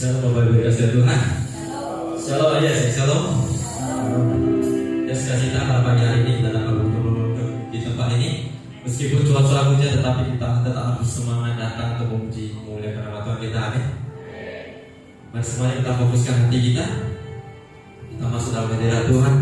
Shalom Bapak Ibu kasih Tuhan. Shalom aja sih, shalom. Ya sukacita pada pagi hari ini kita dapat berkumpul di tempat ini. Meskipun cuaca hujan, tetapi kita tetap harus semangat datang untuk memuji memuliakan nama Tuhan kita. Amin. Mari semuanya kita fokuskan hati kita. Kita masuk dalam hadirat Tuhan.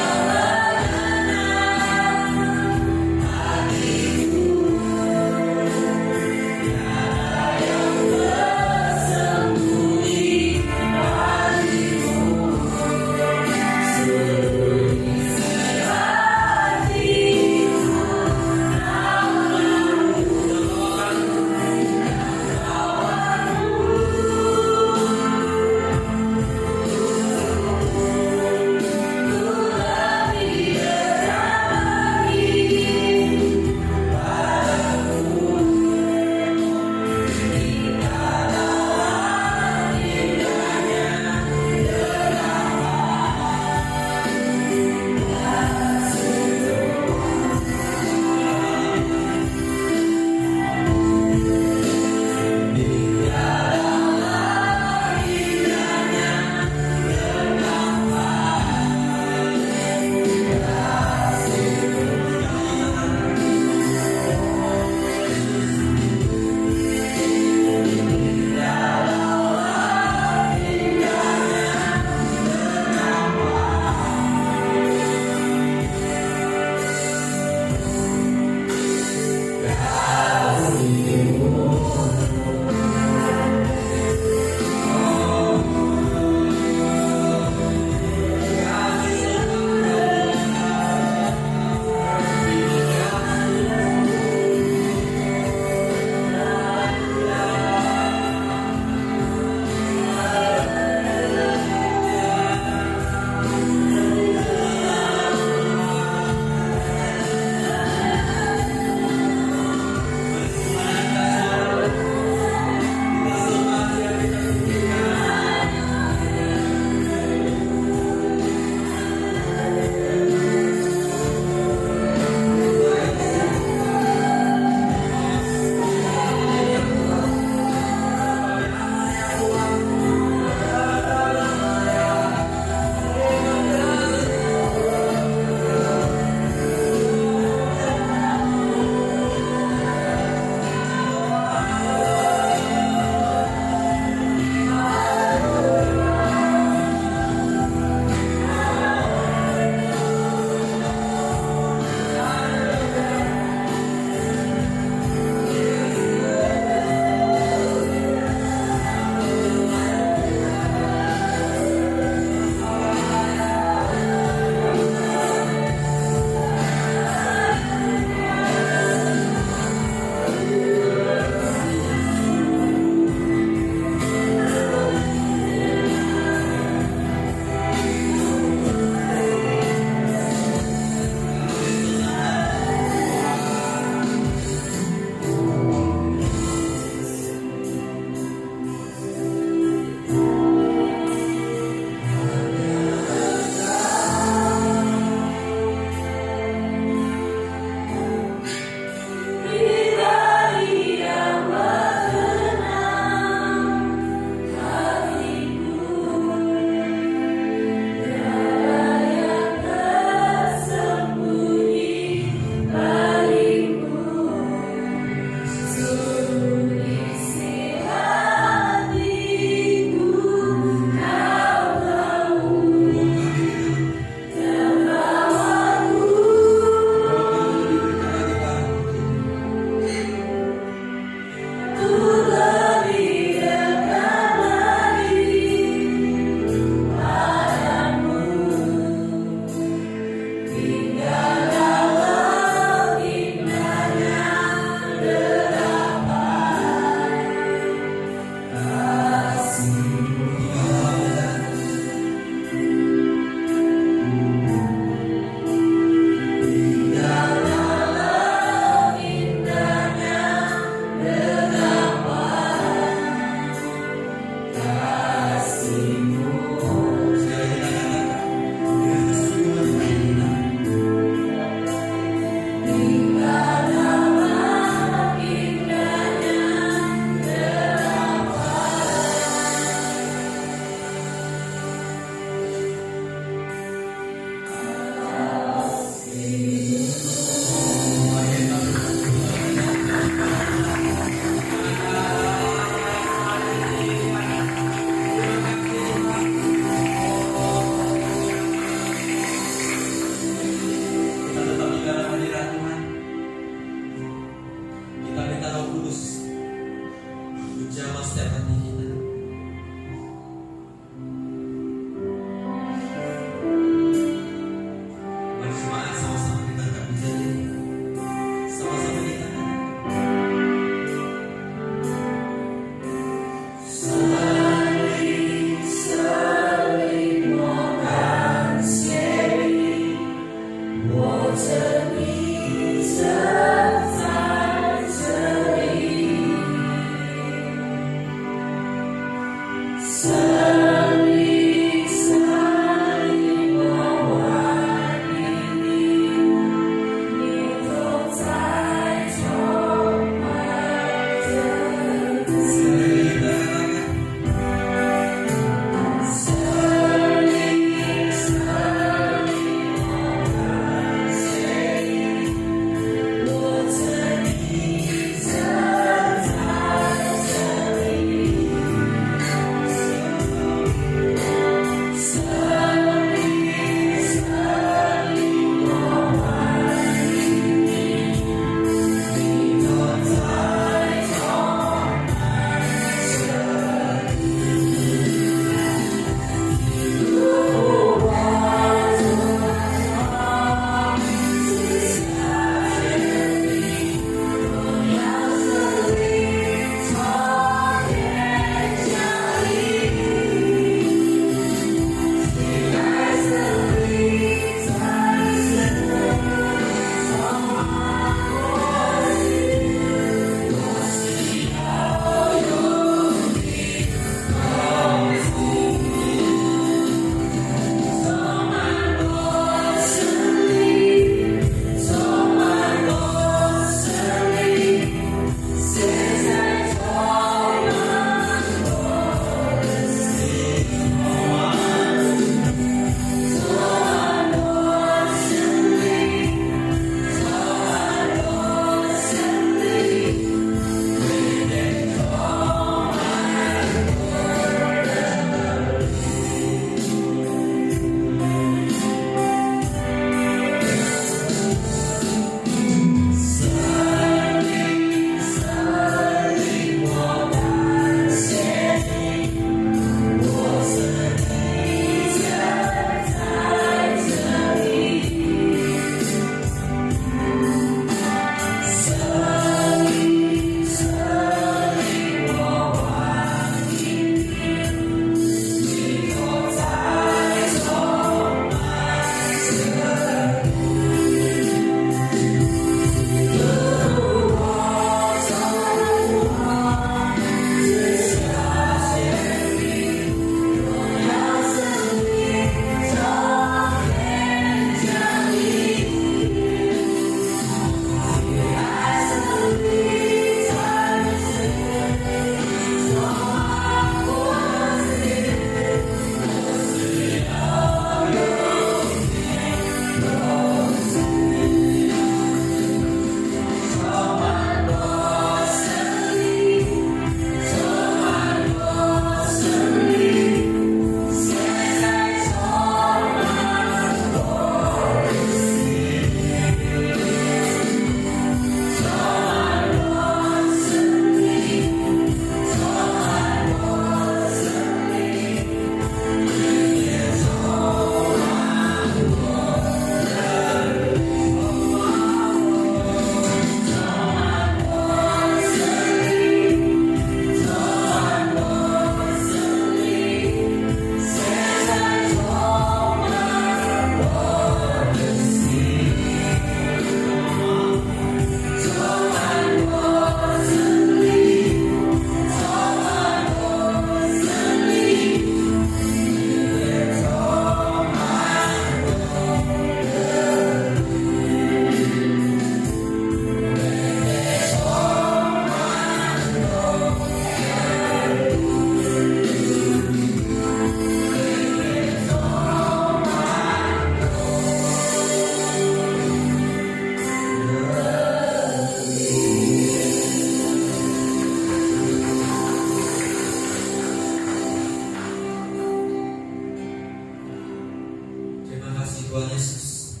Tuhan Yesus,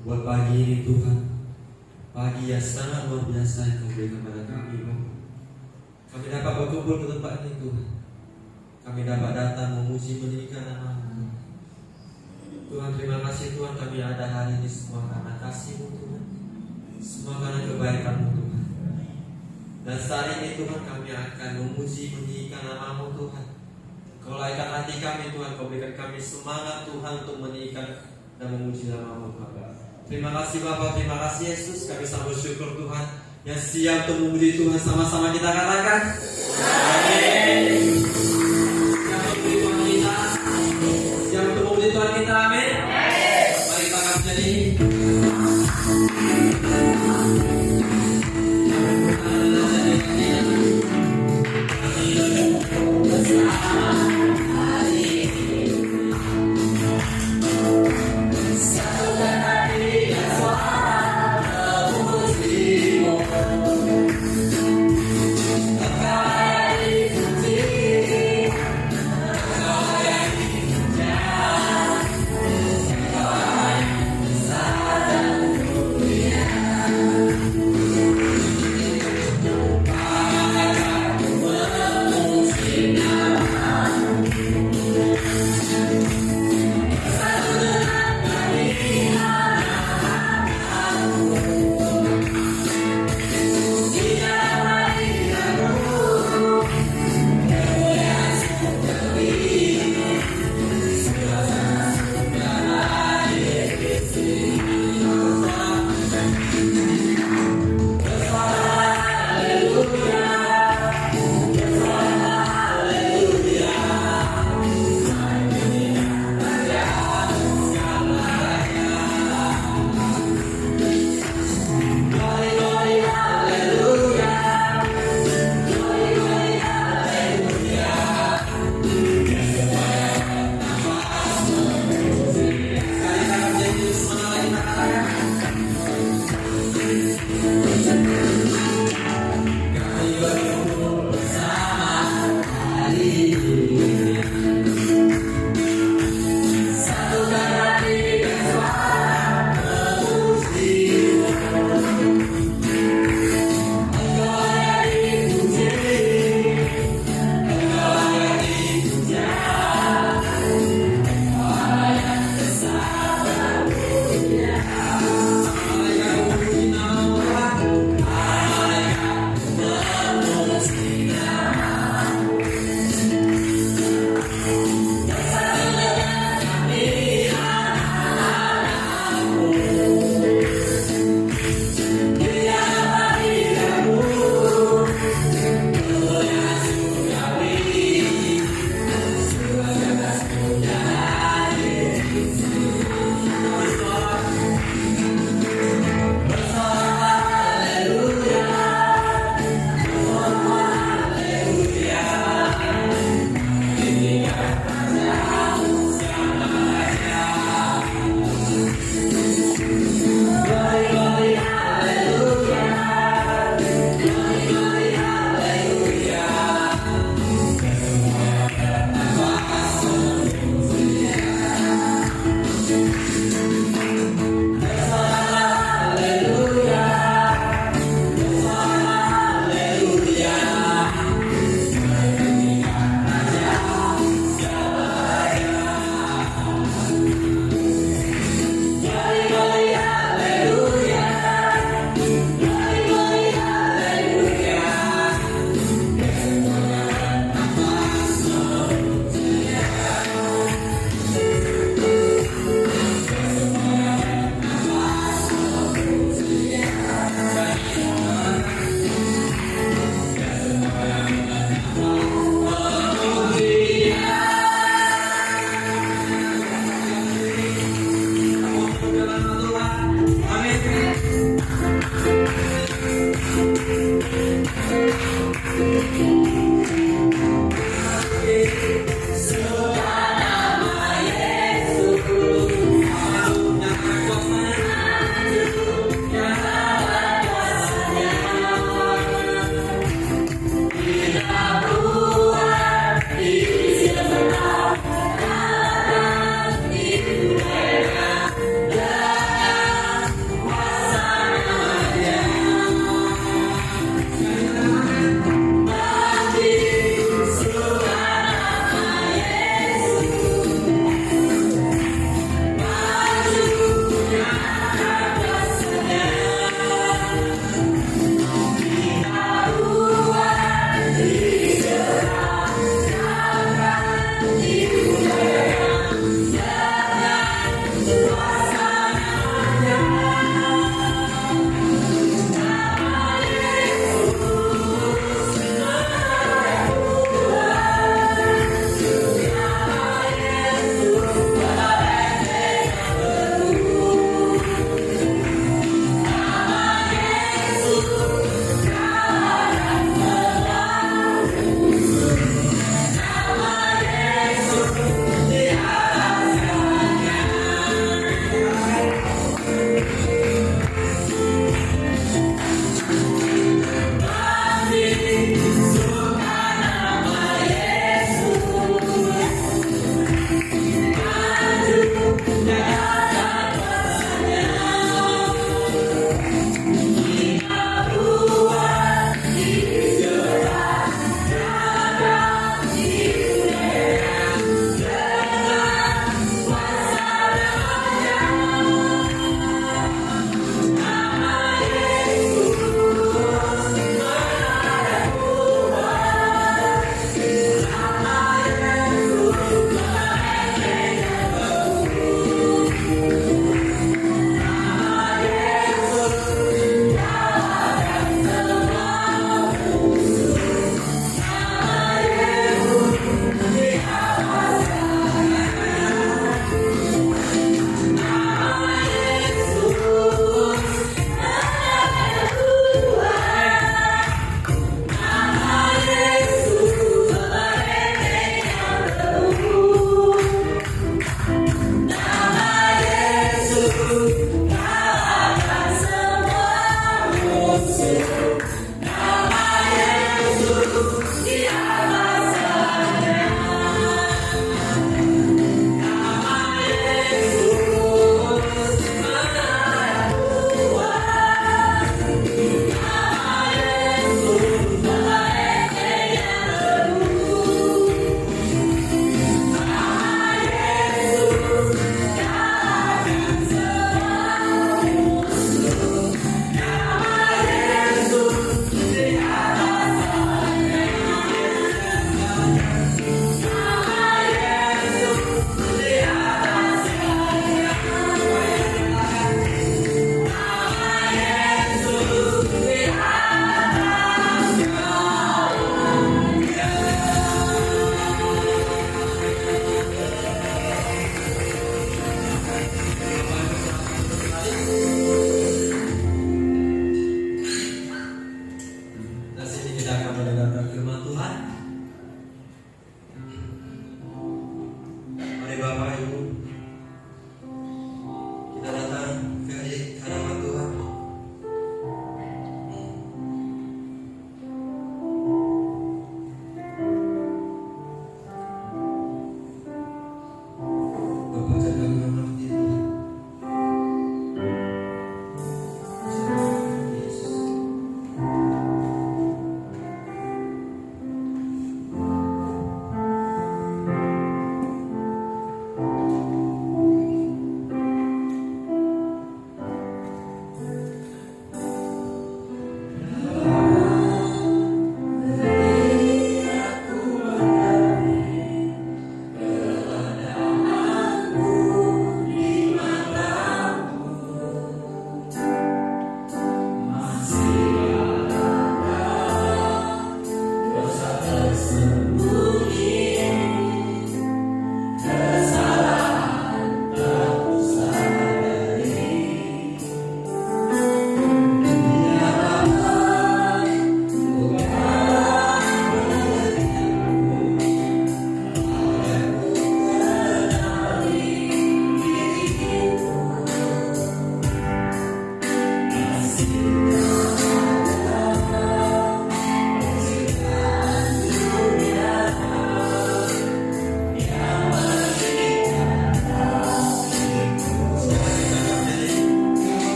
buat pagi ini Tuhan, pagi yang sangat luar biasa yang Kau berikan kepada kami, Bapa. Kami dapat berkumpul ke tempat ini Tuhan. Kami dapat datang memuji meninggikan nama-Mu. Tuhan, terima kasih Tuhan, kami ada hari ini semua karena kasih-Mu Tuhan, semua karena kebaikan-Mu Tuhan. Dan saat ini Tuhan, kami akan memuji meninggikan nama-Mu Tuhan. Kau laikan hati kami Tuhan, Kau berikan kami semangat Tuhan untuk meninggikan dan memuji nama-Mu Bapa. Terima kasih Bapa, terima kasih Yesus. Kami sangat bersyukur Tuhan, yang siap untuk memuji Tuhan, sama-sama kita katakan amin.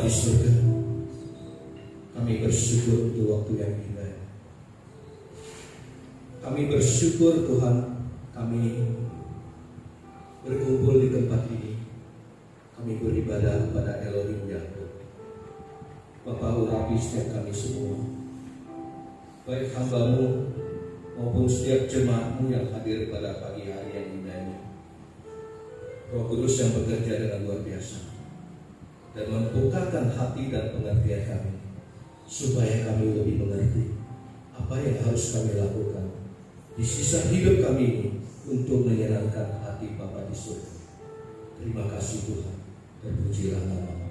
di surga, kami bersyukur untuk waktu yang indah. Kami bersyukur Tuhan, kami berkumpul di tempat ini. Kami beribadah kepada Elohim Yakub. Bapa, urapi setiap kami semua, baik hamba-Mu maupun setiap jemaat-Mu yang hadir pada pagi hari yang indah ini. Roh Kudus yang bekerja dengan luar biasa dan membukakan hati dan pengertian kami, supaya kami lebih mengerti apa yang harus kami lakukan di sisa hidup kami ini untuk menyenangkan hati Bapa di surga. Terima kasih Tuhan, terpujilah nama-Mu,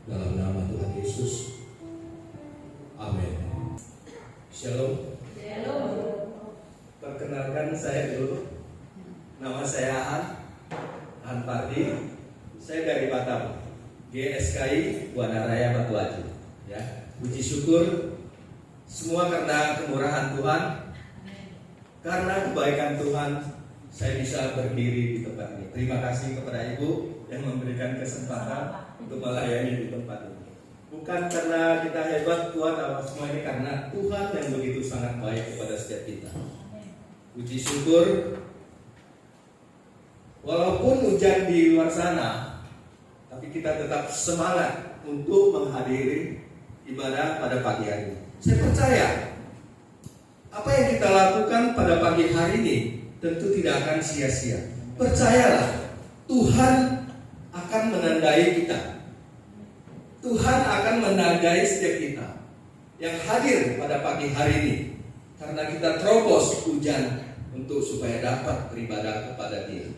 dalam nama Tuhan Yesus. Amin. Shalom. Perkenalkan saya dulu. Nama saya Han Pardi. Saya dari Batam, GSKI Wanaraya Batu Aji. Ya, puji syukur semua karena kemurahan Tuhan, karena kebaikan Tuhan, saya bisa berdiri di tempat ini. Terima kasih kepada Ibu yang memberikan kesempatan untuk melayani di tempat ini. Bukan karena kita hebat, kuat, apa semua ini, karena Tuhan yang begitu sangat baik kepada setiap kita. Puji syukur, walaupun hujan di luar sana, tapi kita tetap semangat untuk menghadiri ibadah pada pagi hari ini. Saya percaya apa yang kita lakukan pada pagi hari ini tentu tidak akan sia-sia. Percayalah, Tuhan akan menandai kita. Tuhan akan menandai setiap kita yang hadir pada pagi hari ini, karena kita terobos hujan untuk supaya dapat beribadah kepada Dia.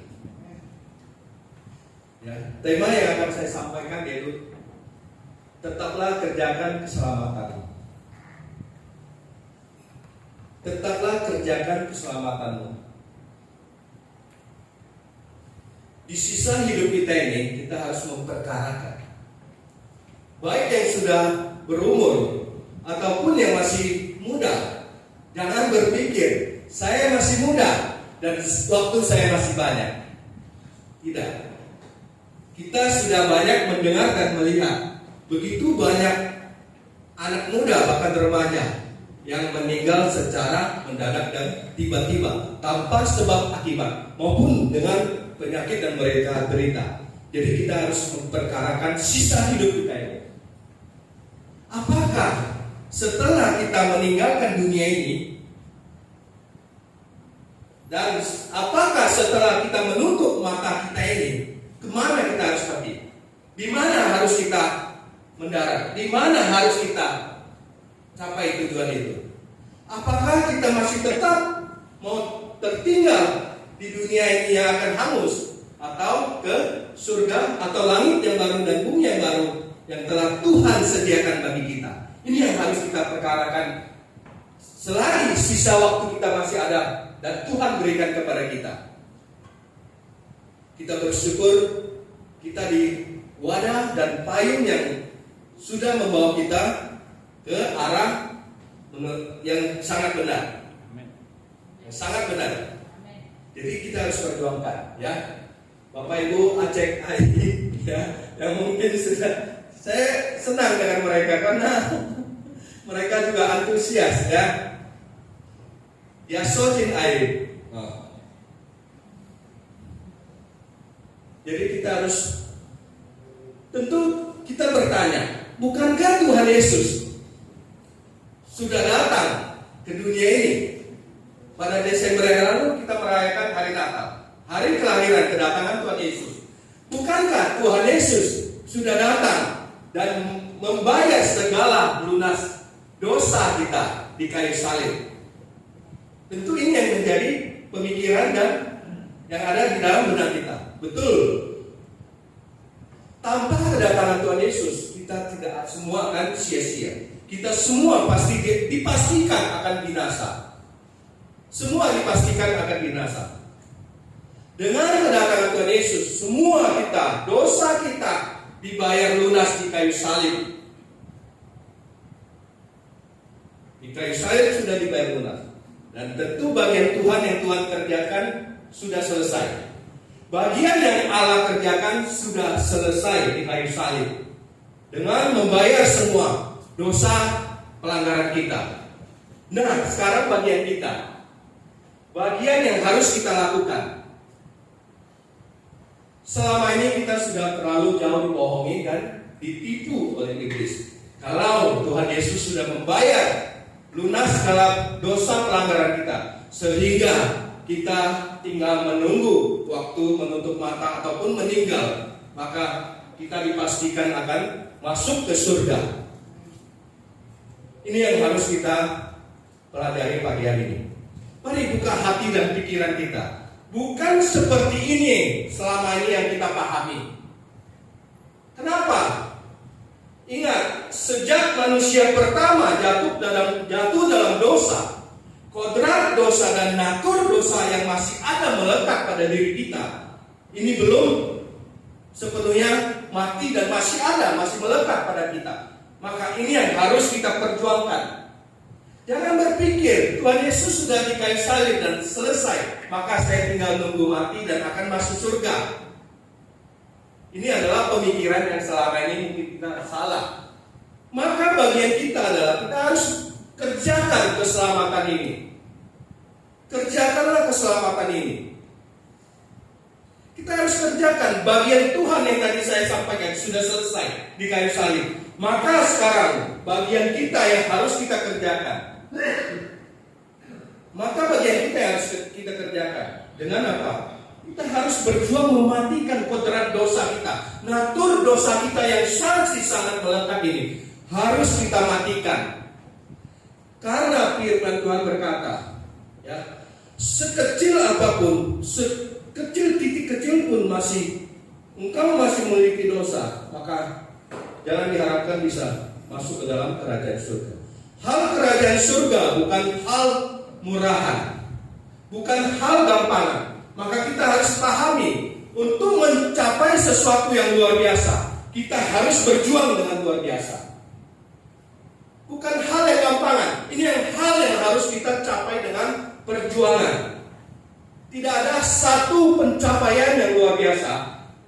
Ya, tema yang akan saya sampaikan yaitu tetaplah kerjakan keselamatanmu. Tetaplah kerjakan keselamatanmu. Di sisa hidup kita ini, kita harus memperkarakan, baik yang sudah berumur ataupun yang masih muda. Jangan berpikir saya masih muda dan waktu saya masih banyak. Tidak. Kita sudah banyak mendengar dan melihat begitu banyak anak muda bahkan remaja yang meninggal secara mendadak dan tiba-tiba tanpa sebab akibat maupun dengan penyakit dan mereka derita. Jadi kita harus memperkarakan sisa hidup kita ini. Apakah setelah kita meninggalkan dunia ini, dan apakah setelah kita menutup mata kita ini, kemana kita harus pergi? Di mana harus kita mendarat? Di mana harus kita capai tujuan itu? Apakah kita masih tetap mau tertinggal di dunia ini yang akan hangus, atau ke surga atau langit yang baru dan bumi yang baru yang telah Tuhan sediakan bagi kita? Ini yang harus kita perkarakan selagi sisa waktu kita masih ada dan Tuhan berikan kepada kita. Kita bersyukur kita di wadah dan payung yang sudah membawa kita ke arah yang sangat benar. Yang sangat benar. Jadi kita harus perjuangkan, ya. Bapak Ibu Aceh Aini, ya, yang mungkin sudah, saya senang dengan mereka karena mereka juga antusias, ya. Yasojin air. Jadi kita harus, tentu kita bertanya, bukankah Tuhan Yesus sudah datang ke dunia ini? Pada Desember yang lalu kita merayakan hari Natal, hari kelahiran kedatangan Tuhan Yesus. Bukankah Tuhan Yesus sudah datang dan membayar segala lunas dosa kita di kayu salib? Tentu ini yang menjadi pemikiran dan yang ada di dalam benak kita. Betul. Tanpa kedatangan Tuhan Yesus, kita tidak semua akan sia-sia. Kita semua pasti dipastikan akan binasa. Semua dipastikan akan binasa. Dengan kedatangan Tuhan Yesus, semua kita, dosa kita dibayar lunas di kayu salib. Di kayu salib sudah dibayar lunas. Dan tentu bagian Tuhan yang Tuhan kerjakan sudah selesai. Bagian yang Allah kerjakan sudah selesai di kayu salib. dengan membayar semua dosa pelanggaran kita. Nah, sekarang bagian kita. Bagian yang harus kita lakukan. Selama ini kita sudah terlalu jauh dibohongi dan ditipu oleh iblis. Kalau Tuhan Yesus sudah membayar lunas segala dosa pelanggaran kita, sehingga kita tinggal menunggu waktu menutup mata ataupun meninggal, maka kita dipastikan akan masuk ke surga. Ini yang harus kita pelajari pagi hari ini. Mari buka hati dan pikiran kita. Bukan seperti ini selama ini yang kita pahami. Kenapa? Ingat, sejak manusia pertama jatuh dalam dosa, kodrat dosa dan natur dosa yang masih ada melekat pada diri kita, ini belum sepenuhnya mati dan masih ada, masih melekat pada kita. Maka ini yang harus kita perjuangkan. Jangan berpikir Tuhan Yesus sudah di kayu salib dan selesai, maka saya tinggal nunggu mati dan akan masuk surga. Ini adalah pemikiran yang selama ini mungkin kita salah. Maka bagian kita adalah kita harus kerjakan keselamatan ini. Kerjakanlah keselamatan ini. Kita harus kerjakan bagian Tuhan yang tadi saya sampaikan sudah selesai di kayu salib. Maka sekarang bagian kita yang harus kita kerjakan. Maka bagian kita yang harus kita kerjakan dengan apa? Kita harus berjuang mematikan kodrat dosa kita. Natur dosa kita yang sangat melekat ini harus kita matikan. Karena firman Tuhan berkata, ya, sekecil apapun, sekecil titik kecil pun engkau masih memiliki dosa, maka jangan diharapkan bisa masuk ke dalam kerajaan surga. Hal kerajaan surga bukan hal murahan, bukan hal gampangan. Maka kita harus pahami, untuk mencapai sesuatu yang luar biasa, kita harus berjuang dengan luar biasa. Bukan hal yang gampangan. Ini hal yang harus kita capai dengan perjuangan. Tidak ada satu pencapaian yang luar biasa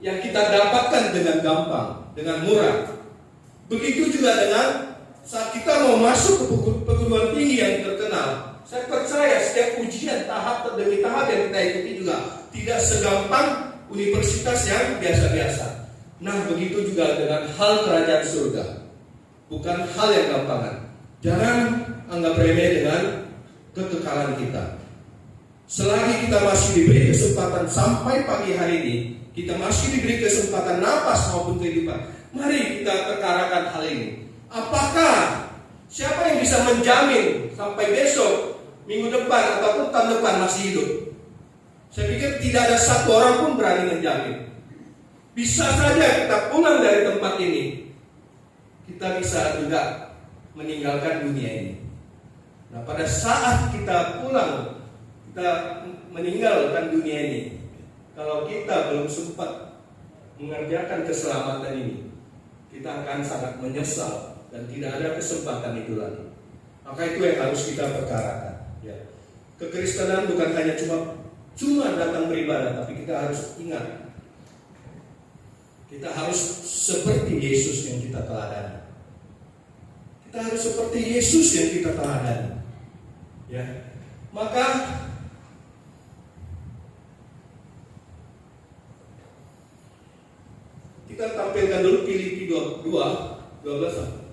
yang kita dapatkan dengan gampang, dengan murah. Begitu juga dengan saat kita mau masuk ke perguruan tinggi yang terkenal. Saya percaya setiap ujian tahap demi tahap yang kita ikuti juga tidak segampang universitas yang biasa-biasa. Nah, begitu juga dengan hal kerajaan surga. Bukan hal yang gampangan. Jangan anggap remeh dengan kekekalan kita. Selagi kita masih diberi kesempatan sampai pagi hari ini, kita masih diberi kesempatan napas maupun kehidupan, mari kita perkarakan hal ini. Apakah siapa yang bisa menjamin sampai besok, minggu depan ataupun tahun depan masih hidup? Saya pikir tidak ada satu orang pun berani menjamin. Bisa saja kita pulang dari tempat ini, kita bisa juga meninggalkan dunia ini. Nah, pada saat kita pulang, kita meninggalkan dunia ini, kalau kita belum sempat mengerjakan keselamatan ini, kita akan sangat menyesal dan tidak ada kesempatan itu lagi. Maka itu yang harus kita perkarakan. Ya. Kekristenan bukan hanya cuma datang beribadah, tapi kita harus ingat, kita harus seperti Yesus yang kita teladani. Kita harus seperti Yesus yang kita teladani. Ya. Maka kita tampilkan dulu Filipi 2:12.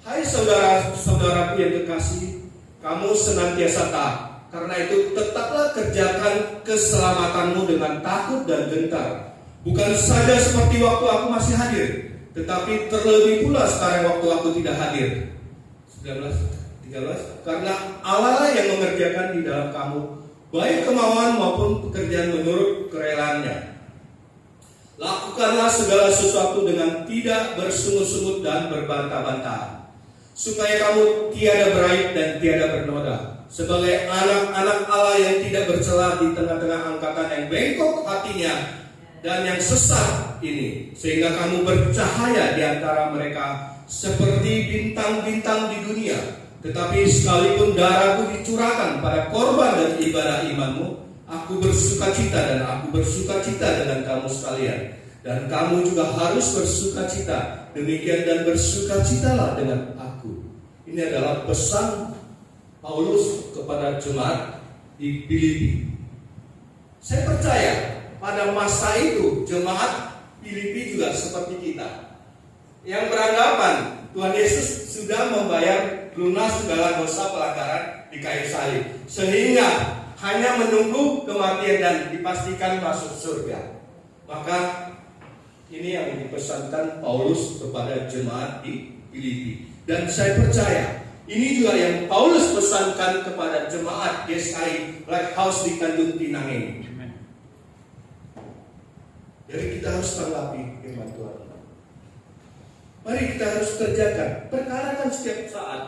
Hai saudara-saudaraku yang kekasih, kamu senantiasa taat. Karena itu tetaplah kerjakan keselamatanmu dengan takut dan gentar. Bukan saja seperti waktu aku masih hadir, tetapi terlebih pula sekarang waktu aku tidak hadir. 13. Karena Allah yang mengerjakan di dalam kamu baik kemauan maupun pekerjaan menurut kerelaannya. Lakukanlah segala sesuatu dengan tidak bersungut-sungut dan berbantah-bantahan, supaya kamu tiada beraib dan tiada bernoda, sebagai anak-anak Allah yang tidak bercela di tengah-tengah angkatan yang bengkok hatinya dan yang sesat ini, sehingga kamu bercahaya di antara mereka seperti bintang-bintang di dunia. Tetapi sekalipun darahku dicurahkan pada korban dan ibadah imanmu, aku bersukacita dan aku bersukacita dengan kamu sekalian. Dan kamu juga harus bersukacita. Demikian dan bersukacitalah dengan aku. Ini adalah pesan Paulus kepada jemaat di Filipi. Saya percaya pada masa itu jemaat Filipi juga seperti kita, yang beranggapan Tuhan Yesus sudah membayar lunas segala dosa pelanggaran di kayu salib, sehingga hanya menunggu kematian dan dipastikan masuk surga. Maka ini yang dipesankan Paulus kepada jemaat di Filipi. Dan saya percaya ini juga yang Paulus pesankan kepada jemaat GSKI Lighthouse di Tanjung Pinang ini. Jadi kita harus tanggapi firman Tuhan. Mari kita harus kerjakan, perkarakan setiap saat.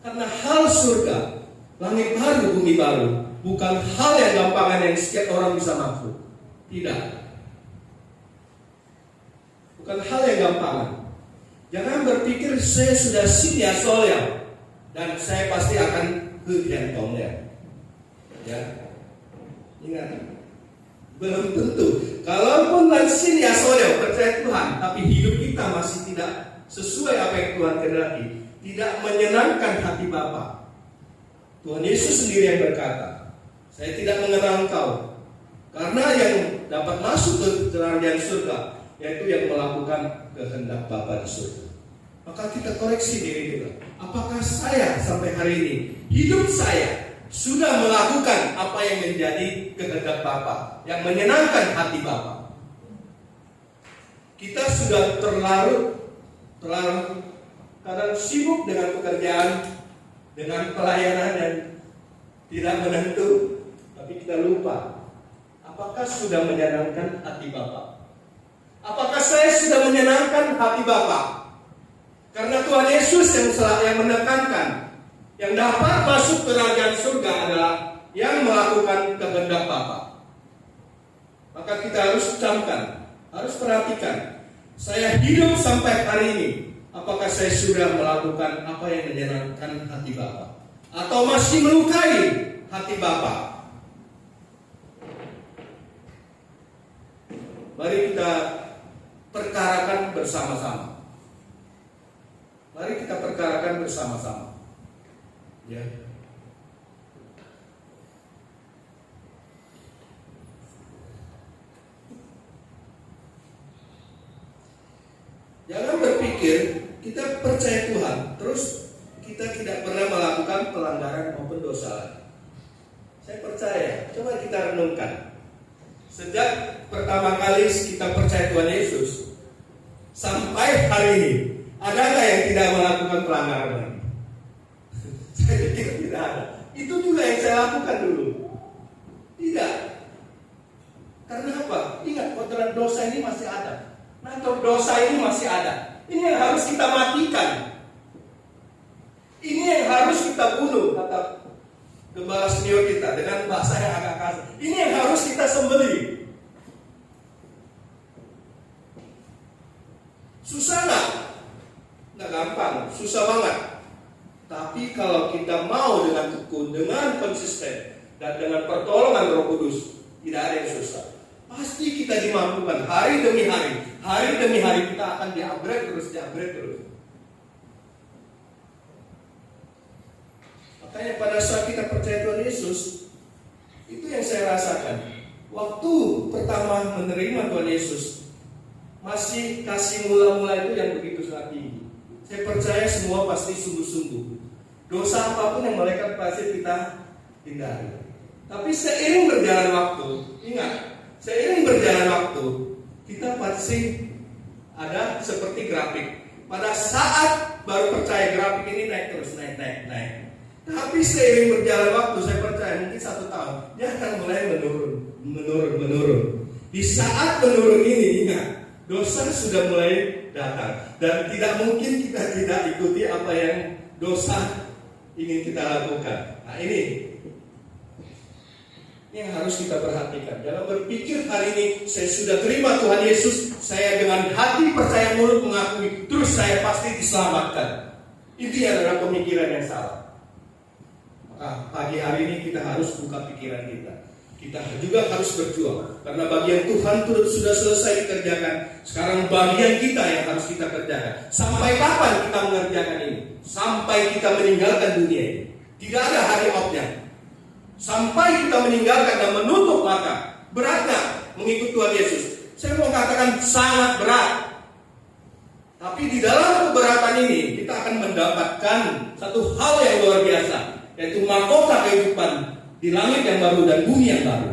Karena hal surga, langit baru, bumi baru, bukan hal yang gampangan yang setiap orang bisa masuk. Tidak. Bukan hal yang gampangan. Jangan berpikir saya sudah sinia soalnya dan saya pasti akan ke gentongnya. Ya, ingat, belum tentu. Kalaupun lansin ya soalnya percaya Tuhan, tapi hidup kita masih tidak sesuai apa yang Tuhan kehendaki, tidak menyenangkan hati Bapa. Tuhan Yesus sendiri yang berkata, saya tidak mengenal engkau, karena yang dapat masuk ke kerajaan surga yaitu yang melakukan kehendak Bapa di surga. Maka kita koreksi diri kita. Apakah saya sampai hari ini, hidup saya sudah melakukan apa yang menjadi kehendak Bapa, yang menyenangkan hati Bapa? Kita sudah terlalu kadang sibuk dengan pekerjaan, dengan pelayanan yang tidak menentu, tapi kita lupa. Apakah sudah menyenangkan hati Bapa? Apakah saya sudah menyenangkan hati Bapa? Karena Tuhan Yesus yang menekankan, yang dapat masuk ke kerajaan surga adalah yang melakukan kehendak Bapa. Maka kita harus camkan, harus perhatikan, saya hidup sampai hari ini, apakah saya sudah melakukan apa yang menyenangkan hati Bapa, atau masih melukai hati Bapa? Mari kita perkarakan bersama-sama. Mari kita perkarakan bersama-sama. Ya. Jangan berpikir kita percaya Tuhan, terus kita tidak pernah melakukan pelanggaran maupun dosa. Saya percaya, coba kita renungkan. Sejak pertama kali kita percaya Tuhan Yesus sampai hari ini, adakah yang tidak melakukan pelanggaran lagi? Saya pikir tidak ada. Itu juga yang saya lakukan dulu. Tidak. Karena apa? Ingat, kotoran dosa ini masih ada. Natur dosa ini masih ada. Ini yang harus kita matikan. Ini yang harus kita bunuh, kata gembala senior kita dengan bahasa yang agak kasar. Ini yang harus kita sembelih. Susah nggak? Nggak gampang, susah banget. Tapi kalau kita mau dengan tekun, dengan konsisten, dan dengan pertolongan Roh Kudus, tidak ada yang susah. Pasti kita dimampukan hari demi hari. Hari demi hari kita akan di-upgrade terus. Makanya pada saat kita percaya Tuhan Yesus, itu yang saya rasakan. Waktu pertama menerima Tuhan Yesus, masih kasih mula-mula itu yang begitu sangat tinggi. Saya percaya semua pasti sungguh-sungguh. Dosa apapun yang malaikat pasti kita hindari. Tapi seiring berjalan waktu, ingat, seiring berjalan waktu, kita pasti ada seperti grafik. Pada saat baru percaya, grafik ini naik terus, naik. Tapi seiring berjalan waktu, saya percaya mungkin 1 tahun, dia akan mulai menurun. Di saat menurun ini, ingat, dosa sudah mulai datang. Dan tidak mungkin kita tidak ikuti apa yang dosa ingin kita lakukan. Nah ini yang harus kita perhatikan. Jangan berpikir hari ini saya sudah terima Tuhan Yesus, saya dengan hati percaya mulut mengakui, terus saya pasti diselamatkan. Itu adalah pemikiran yang salah. Maka pagi hari ini kita harus buka pikiran kita. Kita juga harus berjuang, karena bagian Tuhan sudah selesai dikerjakan. Sekarang bagian kita yang harus kita kerjakan. Sampai kapan kita mengerjakan ini? Sampai kita meninggalkan dunia ini. Tidak ada hari outnya. Sampai kita meninggalkan dan menutup mata. Beratnya mengikut Tuhan Yesus. Saya mau katakan sangat berat. Tapi di dalam keberatan ini kita akan mendapatkan satu hal yang luar biasa, yaitu mahkota kehidupan di langit yang baru dan bumi yang baru.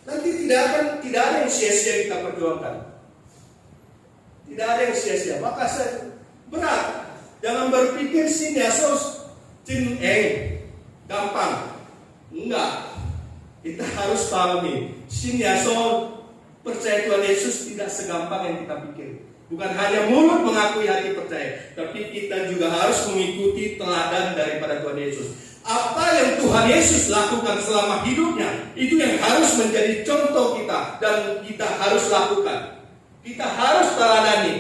Nanti tidak ada yang sia-sia kita perjuangkan. Tidak ada yang sia-sia. Maka saya berat. Jangan berpikir siniasos gampang. Enggak. Kita harus pahami, siniasos percaya Tuhan Yesus tidak segampang yang kita pikir. Bukan hanya mulut mengakui, hati percaya, tapi kita juga harus mengikuti teladan daripada Tuhan Yesus. Apa yang Tuhan Yesus lakukan selama hidupnya, itu yang harus menjadi contoh kita dan kita harus lakukan. Kita harus teladani.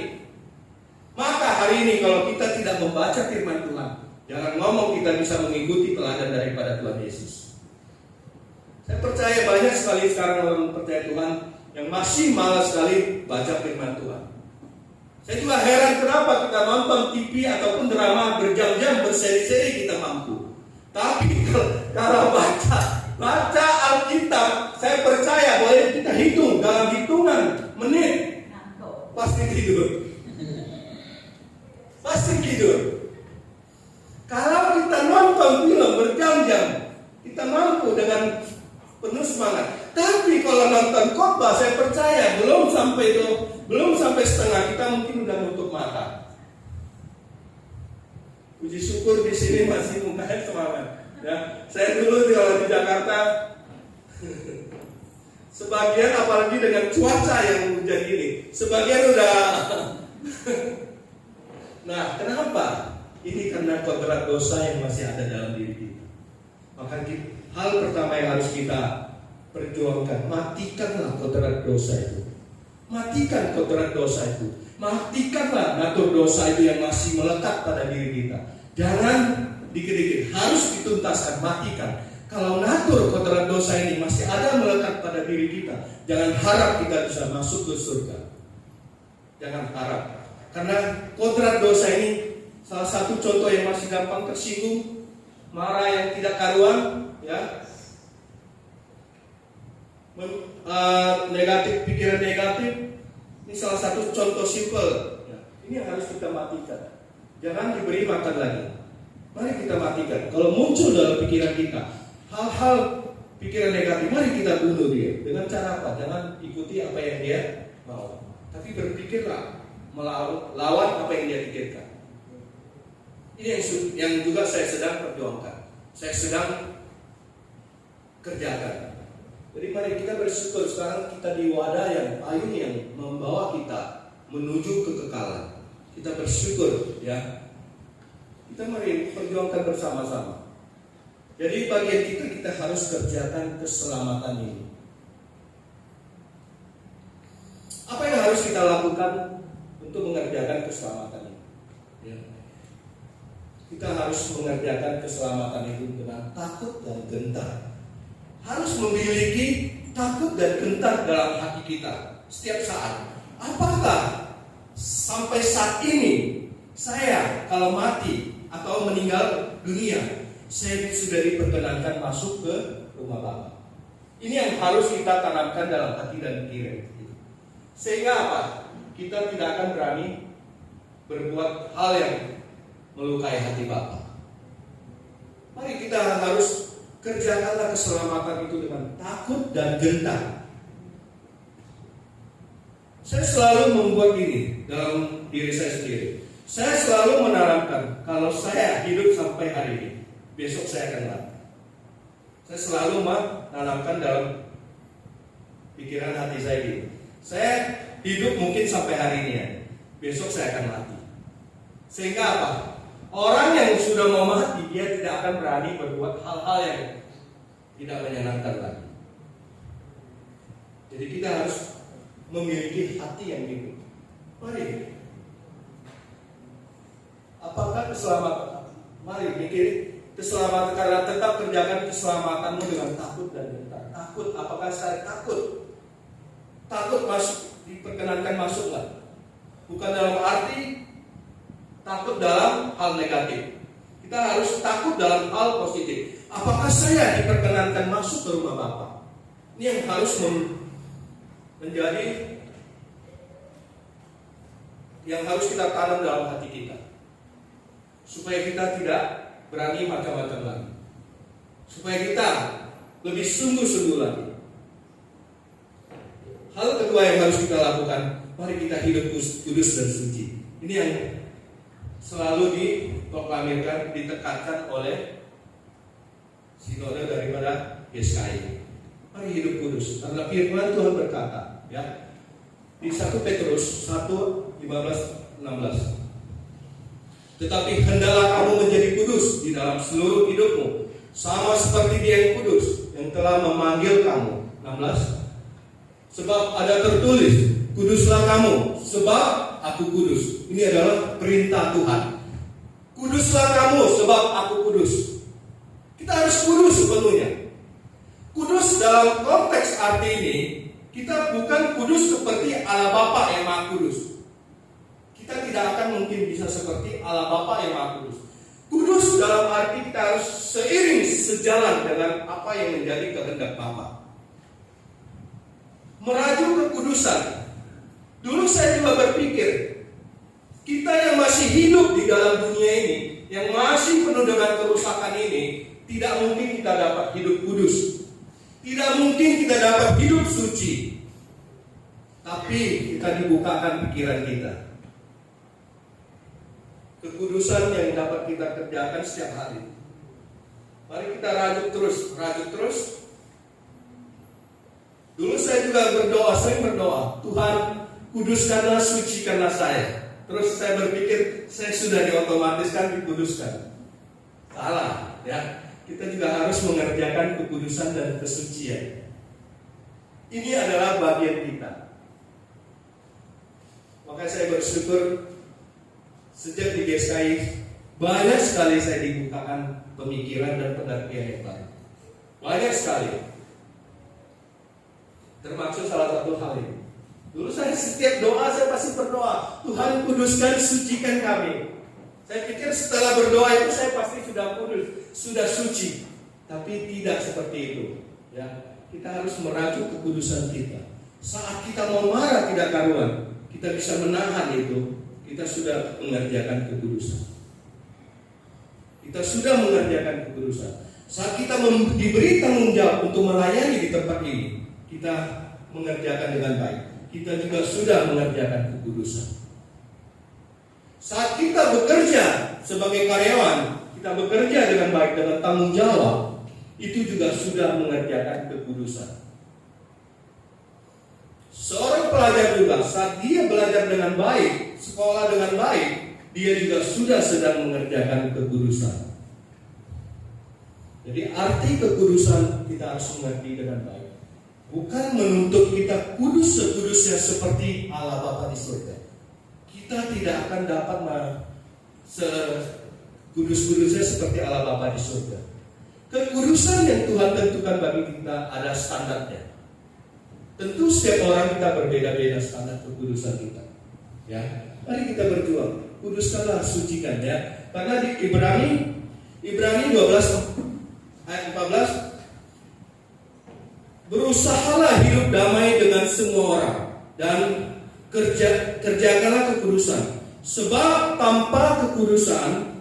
Maka hari ini kalau kita tidak membaca firman Tuhan, jangan ngomong kita bisa mengikuti teladan daripada Tuhan Yesus. Saya percaya banyak sekali sekarang orang percaya Tuhan yang masih malas sekali baca firman Tuhan. Saya juga heran kenapa kita nonton TV ataupun drama berjam-jam berseri-seri kita mampu. Tapi kalau baca Alkitab, saya percaya boleh kita hitung dalam hitungan menit pasti tidur. Pasti tidur. Kalau kita nonton film berjam-jam, kita mampu dengan penuh semangat. Tapi kalau nonton khotbah, saya percaya belum sampai setengah kita mungkin udah nutup mata. Puji syukur di sini masih mukanya semangat. Ya, saya dulu kalau di Jakarta, sebagian apalagi dengan cuaca yang hujan ini, sebagian udah. Nah, kenapa? Ini karena kodrat dosa yang masih ada dalam diri kita. Maka hal pertama yang harus kita perjuangkan, matikanlah kodrat dosa itu. Matikan kodrat dosa itu. Matikanlah natur dosa itu yang masih melekat pada diri kita. Jangan dikit-dikit, harus dituntaskan, matikan. Kalau natur kodrat dosa ini masih ada melekat pada diri kita, jangan harap kita bisa masuk ke surga. Jangan harap. Karena kodrat dosa ini salah satu contoh yang masih gampang tersinggung, marah yang tidak karuan, ya. Negatif, pikiran negatif. Ini salah satu contoh simpel. Ini yang harus kita matikan. Jangan diberi makan lagi. Mari kita matikan. Kalau muncul dalam pikiran kita hal-hal pikiran negatif, mari kita bunuh dia. Dengan cara apa? Jangan ikuti apa yang dia mau, tapi berpikirlah melawan apa yang dia pikirkan. Ini yang juga saya sedang perjuangkan. Saya sedang kerjakan. Jadi mari kita bersyukur sekarang kita di wadah yang payung yang membawa kita menuju kekekalan. Kita bersyukur, ya. Kita mari perjuangkan bersama-sama. Jadi bagian kita harus kerjakan keselamatan ini. Apa yang harus kita lakukan untuk mengerjakan keselamatan ini? Ya. Kita harus mengerjakan keselamatan itu dengan takut dan gentar. Harus memiliki takut dan gentar dalam hati kita setiap saat. Apakah sampai saat ini saya kalau mati atau meninggal dunia, saya sudah diperkenankan masuk ke rumah Bapa? Ini yang harus kita tanamkan dalam hati dan pikiran. Sehingga apa? Kita tidak akan berani berbuat hal yang melukai hati Bapa. Mari kita harus kerjakanlah keselamatan itu dengan takut dan gentar. Saya selalu membuat ini dalam diri saya sendiri. Saya selalu menanamkan, kalau saya hidup sampai hari ini, besok saya akan mati. Saya selalu menanamkan dalam pikiran hati saya ini. Saya hidup mungkin sampai hari ini ya, besok saya akan mati. Sehingga apa? Orang yang sudah mau mati, dia tidak akan berani berbuat hal-hal yang tidak menyenangkan lagi. Jadi kita harus memiliki hati yang hidup. Mari. Apakah keselamatan? Mari mikir Keselamatan, karena tetap kerjakan keselamatanmu dengan takut dan gentar. Takut, apakah saya takut? Takut masuk, diperkenankan masuk nggak? Bukan dalam arti takut dalam hal negatif. Kita harus takut dalam hal positif. Apakah saya diperkenankan masuk ke rumah Bapa? Ini yang harus menjadi yang harus kita tanam dalam hati kita, supaya kita tidak berani macam-macam lagi, supaya kita lebih sungguh-sungguh lagi. Hal kedua yang harus kita lakukan, mari kita hidup kudus dan suci. Ini yang selalu diproklamirkan, ditekankan oleh sinode daripada GSKI. Mari hidup kudus, karena firman Tuhan berkata, ya, di 1 Petrus 1:15-16. Tetapi hendaklah kamu menjadi kudus di dalam seluruh hidupmu, sama seperti Dia yang kudus, yang telah memanggil kamu. 16. Sebab ada tertulis, kuduslah kamu, sebab aku kudus. Ini adalah perintah Tuhan. Kuduslah kamu, sebab aku kudus. Kita harus kudus sepenuhnya. Kudus dalam konteks arti ini, kita bukan kudus seperti Allah Bapa yang Maha Kudus. Kita tidak akan mungkin bisa seperti Allah Bapa yang Maha Kudus. Kudus dalam arti kita harus seiring sejalan dengan apa yang menjadi kehendak Bapa. Meraju kekudusan. Dulu saya juga berpikir, kita yang masih hidup di dalam dunia ini, yang masih penuh dengan kerusakan ini, tidak mungkin kita dapat hidup kudus. Tidak mungkin kita dapat hidup suci. Tapi kita dibukakan pikiran kita. Kekudusan yang dapat kita kerjakan setiap hari. Mari kita rajut terus. Dulu saya juga sering berdoa, Tuhan kuduskanlah, sucikanlah saya. Terus saya berpikir, saya sudah diotomatiskan dikuduskan. Salah, ya. Kita juga harus mengerjakan kekudusan dan kesucian. Ini adalah bagian kita. Makanya saya bersyukur sejak di GSKI banyak sekali saya dibukakan pemikiran dan pengertian yang baik. Banyak sekali. Termasuk salah satu hal ini. Dulu saya setiap doa saya pasti berdoa, Tuhan kuduskan, sucikan kami. Saya pikir setelah berdoa itu saya pasti sudah kudus, sudah suci. Tapi tidak seperti itu. Ya, kita harus merajuk kekudusan kita. Saat kita mau marah tidak karuan, kita bisa menahan itu. Kita sudah mengerjakan kekudusan. Kita sudah mengerjakan kekudusan. Saat kita diberi tanggung jawab untuk melayani di tempat ini, kita mengerjakan dengan baik. Kita juga sudah mengerjakan kekudusan. Saat kita bekerja sebagai karyawan, kita bekerja dengan baik, dengan tanggung jawab, itu juga sudah mengerjakan kekudusan. Seorang pelajar juga, saat dia belajar dengan baik, sekolah dengan baik, dia juga sudah sedang mengerjakan kekudusan. Jadi arti kekudusan kita harus mengerti dengan baik. Bukan menuntut kita kudus sekudusnya seperti Allah Bapa di surga. Kita tidak akan dapat sekudus-kudusnya seperti Allah Bapa di surga. Kekudusan yang Tuhan tentukan bagi kita ada standarnya. Tentu setiap orang kita berbeda-beda standar kekudusan kita. Ya, mari kita berjuang. Kuduskanlah, sucikan ya. Karena di Ibrani 12 ayat 14, berusahalah hidup damai dengan semua orang dan kerjakanlah kekudusan, sebab tanpa kekudusan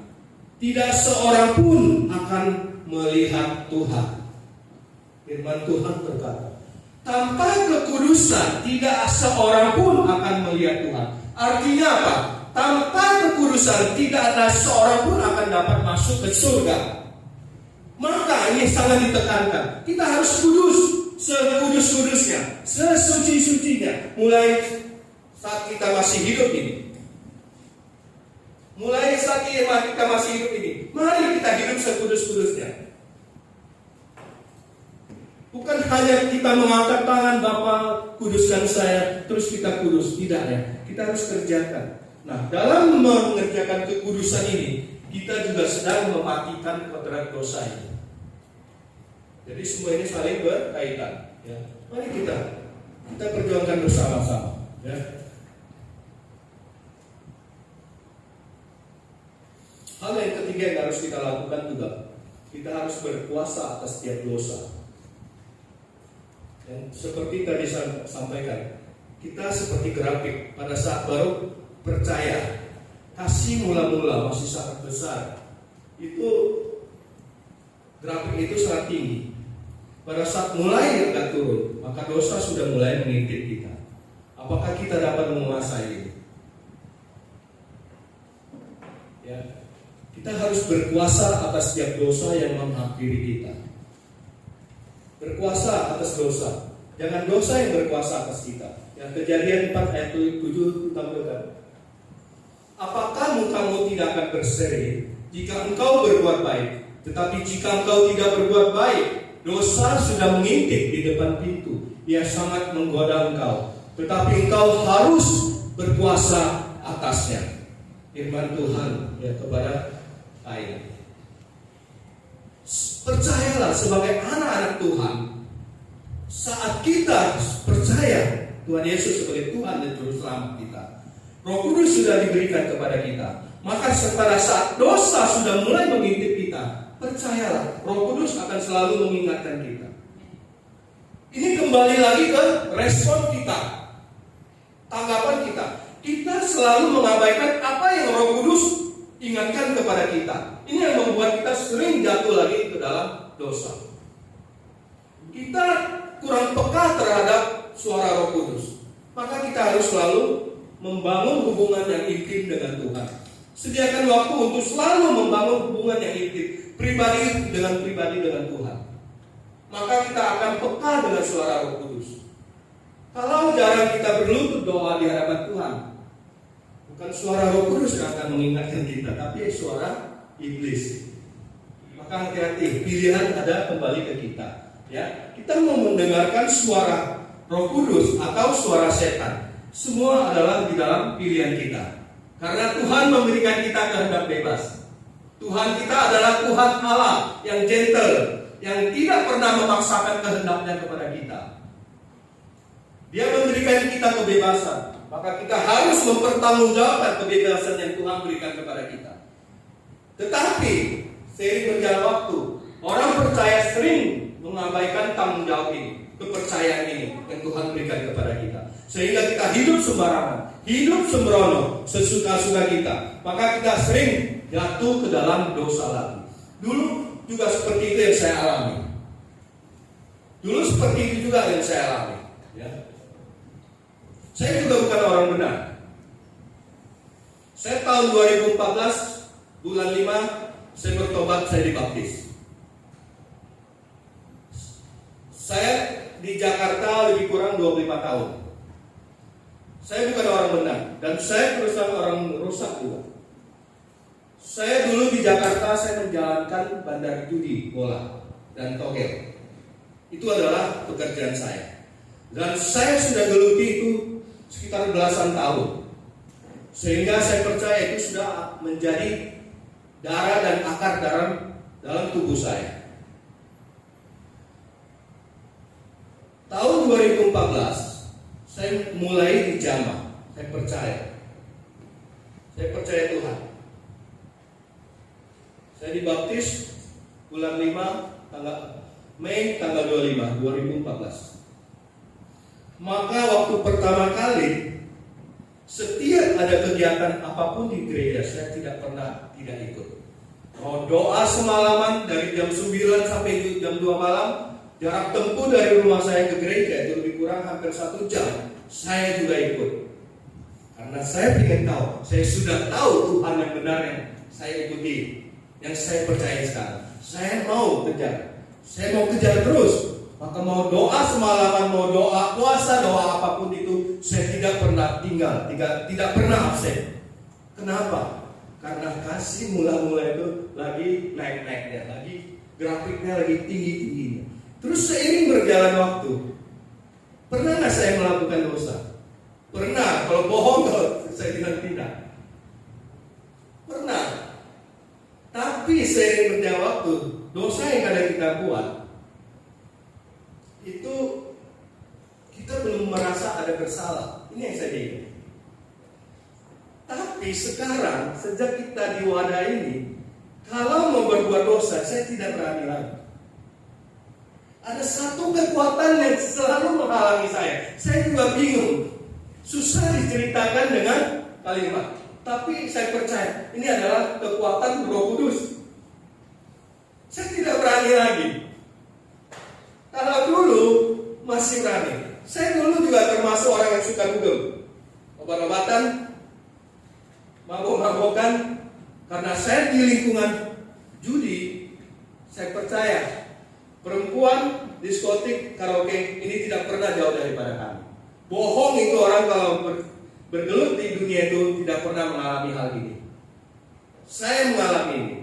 tidak seorang pun akan melihat Tuhan. Firman Tuhan berkata, tanpa kekudusan tidak seorang pun akan melihat Tuhan. Artinya apa? Tanpa kekudusan tidak ada seorang pun akan dapat masuk ke surga. Maka ini sangat ditekankan. Kita harus kudus, sekudus-kudusnya, sesuci-sucinya. Mulai saat kita masih hidup ini. Mulai saat kita masih hidup ini, mari kita hidup sekudus-kudusnya. Bukan hanya kita mengangkat tangan, Bapa kuduskan saya, terus kita kudus. Tidak ya, kita harus kerjakan. Nah, dalam mengerjakan kekudusan ini, kita juga sedang mematikan kodrat dosa ini. Jadi semua ini saling berkaitan. Ya. Mari kita perjuangkan bersama-sama. Ya. Hal yang ketiga yang harus kita lakukan juga, kita harus berkuasa atas setiap dosa. Dan seperti tadi saya sampaikan, kita seperti grafik pada saat baru percaya, kasih mula-mula masih sangat besar. Itu grafik itu sangat tinggi. Pada saat mulai agak turun, maka dosa sudah mulai mengintip kita. Apakah kita dapat menguasai ini? Ya. Kita harus berkuasa atas setiap dosa yang menghampiri kita. Berkuasa atas dosa. Jangan dosa yang berkuasa atas kita. Yang Kejadian 4 ayat 7 tampilkan. Apakah mukamu tidak akan berseri jika engkau berbuat baik? Tetapi jika engkau tidak berbuat baik, dosa sudah mengintip di depan pintu. Ia sangat menggoda engkau. Tetapi engkau harus berkuasa atasnya. Firman Tuhan ya kepada Kain. Percayalah sebagai anak-anak Tuhan, saat kita percaya Tuhan Yesus sebagai Tuhan dan Juru Selamat kita, Roh Kudus sudah diberikan kepada kita. Maka pada saat dosa sudah mulai mengintip kita, percayalah Roh Kudus akan selalu mengingatkan kita. Ini kembali lagi ke respon kita, tanggapan kita. Kita selalu mengabaikan apa yang Roh Kudus ingatkan kepada kita. Ini yang membuat kita sering jatuh lagi ke dalam dosa. Kita kurang peka terhadap suara Roh Kudus. Maka kita harus selalu membangun hubungan yang intim dengan Tuhan. Sediakan waktu untuk selalu membangun hubungan yang intim, pribadi dengan Tuhan. Maka kita akan peka dengan suara Roh Kudus. Kalau jarang kita berlutut doa di hadapan Tuhan, bukan suara Roh Kudus yang akan mengingatkan kita, tapi suara iblis. Maka hati-hati, pilihan ada kembali ke kita. Ya, kita mau mendengarkan suara Roh Kudus atau suara setan. Semua adalah di dalam pilihan kita. Karena Tuhan memberikan kita kehendak bebas. Tuhan kita adalah Tuhan Allah yang gentle, yang tidak pernah memaksakan kehendaknya kepada kita. Dia memberikan kita kebebasan. Maka kita harus mempertanggungjawabkan kebebasan yang Tuhan berikan kepada kita. Tetapi seiring berjalan waktu, orang percaya sering mengabaikan tanggung jawab ini, kepercayaan ini yang Tuhan berikan kepada kita. Sehingga kita hidup sembarangan, hidup sembrono, sesuka-suka kita. Maka kita sering jatuh ke dalam dosa lagi. Dulu juga seperti itu yang saya alami. Dulu seperti itu juga yang saya alami. Ya. Saya juga bukan orang benar. Saya tahun 2014 bulan 5 saya bertobat, saya dibaptis. Saya di Jakarta lebih kurang 25 tahun. Saya bukan orang benar dan saya terus terang orang rusak juga. Saya dulu di Jakarta saya menjalankan bandar judi, bola dan togel. Itu adalah pekerjaan saya. Dan saya sudah geluti itu sekitar belasan tahun. Sehingga saya percaya itu sudah menjadi darah dan akar dalam tubuh saya. Tahun 2014 saya mulai dijamah. Saya percaya. Saya percaya Tuhan. Saya dibaptis bulan 5 Mei tanggal 25 2014. Maka waktu pertama kali setiap ada kegiatan apapun di gereja, saya tidak pernah tidak ikut. Mau doa semalaman dari jam 9 sampai jam 2 malam, jarak tempuh dari rumah saya ke gereja itu lebih kurang hampir 1 jam, saya juga ikut. Karena saya ingin tahu, saya sudah tahu Tuhan yang benar yang saya ikuti, yang saya percaya sekarang. Saya mau kejar, saya mau kejar terus. Maka mau doa semalaman, mau doa puasa, doa apapun itu, saya tidak pernah tinggal, tidak pernah absen. Kenapa? Karena kasih mula-mula itu lagi naik-naiknya, lagi grafiknya lagi tinggi-tingginya. Terus seiring berjalan waktu, pernah nggak saya melakukan dosa? Pernah. Kalau bohong, kalau saya bilang tidak. Pernah. kita buat, itu kita belum merasa ada bersalah. Ini yang saya ingat. Tapi sekarang, sejak kita di wadah ini, kalau mau berbuat dosa, saya tidak berani lagi. Ada satu kekuatan yang selalu menghalangi saya. Saya juga bingung. Susah diceritakan dengan kalimat. Tapi saya percaya, ini adalah kekuatan Roh Kudus. Saya tidak berani lagi. Kalau dulu masih berani. Saya dulu juga termasuk orang yang suka dugem. Obat-obatan, mabok-mabokan. Karena saya di lingkungan judi, saya percaya perempuan, diskotik, karaoke ini tidak pernah jauh daripada kami. Bohong itu orang kalau bergelut di dunia itu tidak pernah mengalami hal ini. Saya mengalami ini.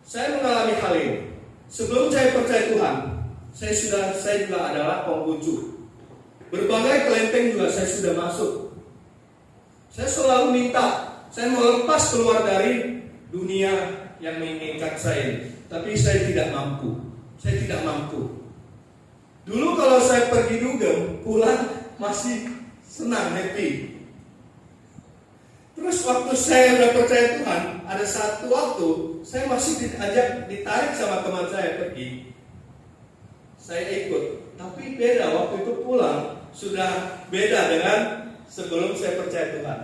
Saya mengalami hal ini. Sebelum saya percaya Tuhan, saya juga adalah pembucu. Berbagai kelenteng juga saya sudah masuk. Saya selalu minta, saya mau lepas keluar dari dunia yang menginginkan saya ini. Tapi saya tidak mampu. Saya tidak mampu. Dulu kalau saya pergi dugem, pulang masih senang, happy. Terus waktu saya sudah percaya Tuhan, ada satu waktu saya masih ditarik sama teman saya pergi. Saya ikut, tapi beda waktu itu pulang sudah beda dengan sebelum saya percaya Tuhan.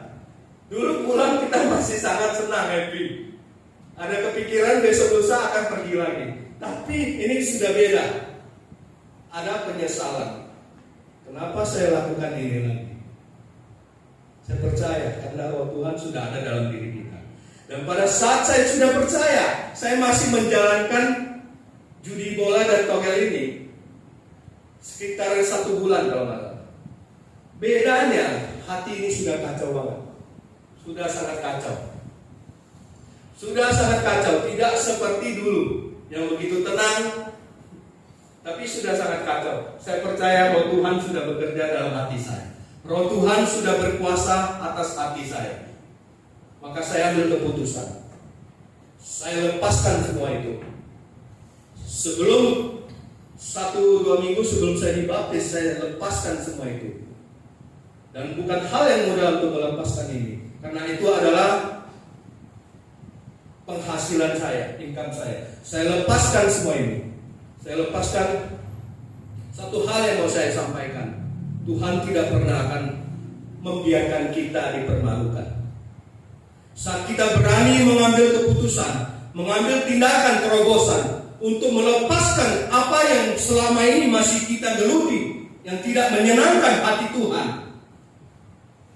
Dulu pulang kita masih sangat senang, happy. Ada kepikiran besok lusa akan pergi lagi. Tapi ini sudah beda. Ada penyesalan. Kenapa saya lakukan ini lagi? Saya percaya karena Roh Tuhan sudah ada dalam diri kita. Dan pada saat saya sudah percaya, saya masih menjalankan judi bola dan togel ini sekitar 1 bulan kalau nggak salah. Bedanya hati ini sudah kacau banget. Sudah sangat kacau. Sudah sangat kacau, tidak seperti dulu yang begitu tenang, tapi sudah sangat kacau. Saya percaya Roh Tuhan sudah bekerja dalam hati saya. Roh Tuhan sudah berkuasa atas hati saya. Maka saya ambil keputusan. Saya lepaskan semua itu. Sebelum 1-2 minggu sebelum saya dibaptis, saya lepaskan semua itu. Dan bukan hal yang mudah untuk melepaskan ini, karena itu adalah penghasilan saya, income saya. Saya lepaskan semua ini. Saya lepaskan. Satu hal yang mau saya sampaikan, Tuhan tidak pernah akan membiarkan kita dipermalukan. Saat kita berani mengambil keputusan, mengambil tindakan terobosan untuk melepaskan apa yang selama ini masih kita geluti, yang tidak menyenangkan hati Tuhan.